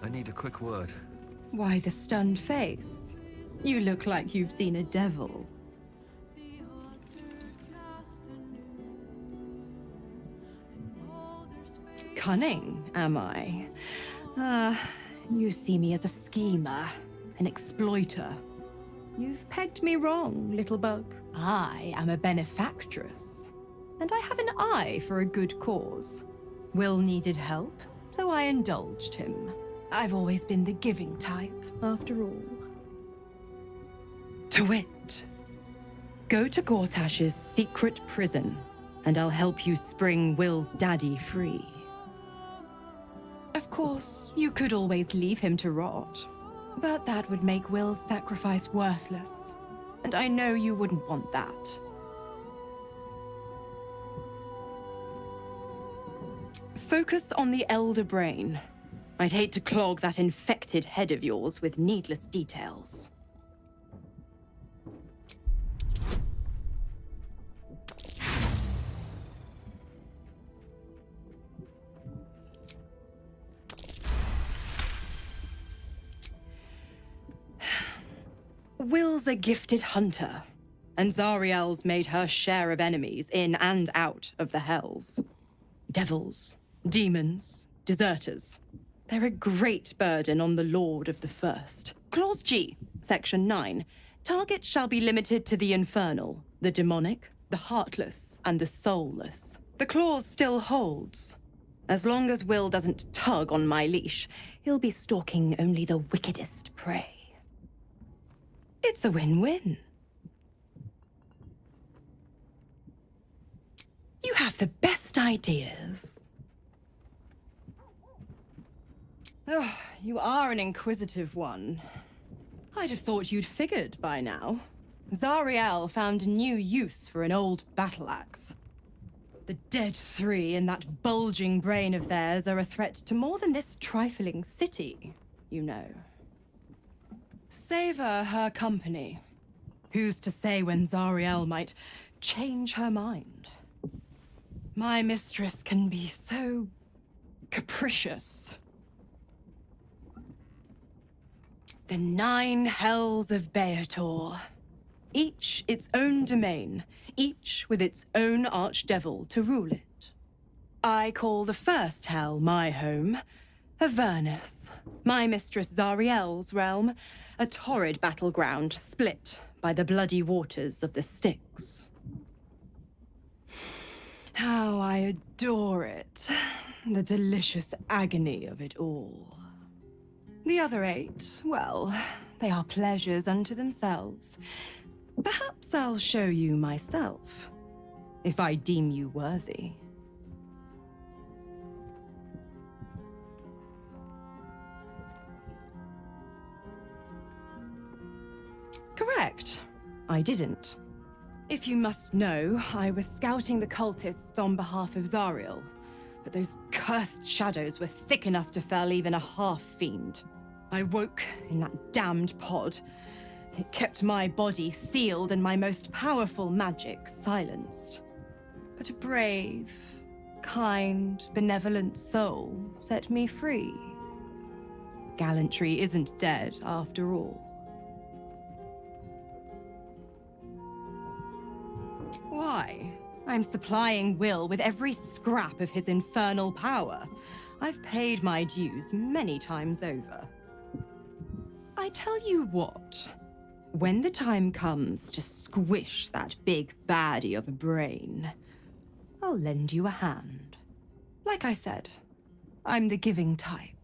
I need a quick word. Why the stunned face? You look like you've seen a devil. Cunning, am I? You see me as a schemer, an exploiter. You've pegged me wrong, little bug. I am a benefactress, and I have an eye for a good cause. Will needed help, so I indulged him. I've always been the giving type, after all. To wit, go to Gortash's secret prison, and I'll help you spring Will's daddy free. Of course, you could always leave him to rot, but that would make Will's sacrifice worthless, and I know you wouldn't want that. Focus on the elder brain. I'd hate to clog that infected head of yours with needless details. Will's a gifted hunter, and Zariel's made her share of enemies in and out of the Hells. Devils, demons, deserters. They're a great burden on the Lord of the First. Clause G, Section 9. Target shall be limited to the infernal, the demonic, the heartless, and the soulless. The clause still holds. As long as Will doesn't tug on my leash, he'll be stalking only the wickedest prey. It's a win-win. You have the best ideas. Oh, you are an inquisitive one. I'd have thought you'd figured by now. Zariel found new use for an old battle axe. The dead three in that bulging brain of theirs are a threat to more than this trifling city, you know. Savor her company. Who's to say when Zariel might change her mind? My mistress can be so capricious. The 9 hells of Beator. Each its own domain, each with its own archdevil to rule it. I call the first hell my home, Avernus, my mistress Zariel's realm, a torrid battleground split by the bloody waters of the Styx. How I adore it, the delicious agony of it all. The other 8, well, they are pleasures unto themselves. Perhaps I'll show you myself, if I deem you worthy. Correct. I didn't. If you must know, I was scouting the cultists on behalf of Zariel, but those cursed shadows were thick enough to fell even a half-fiend. I woke in that damned pod. It kept my body sealed and my most powerful magic silenced. But a brave, kind, benevolent soul set me free. Gallantry isn't dead after all. Why? I'm supplying Will with every scrap of his infernal power. I've paid my dues many times over. I tell you what, when the time comes to squish that big baddie of a brain, I'll lend you a hand. Like I said, I'm the giving type.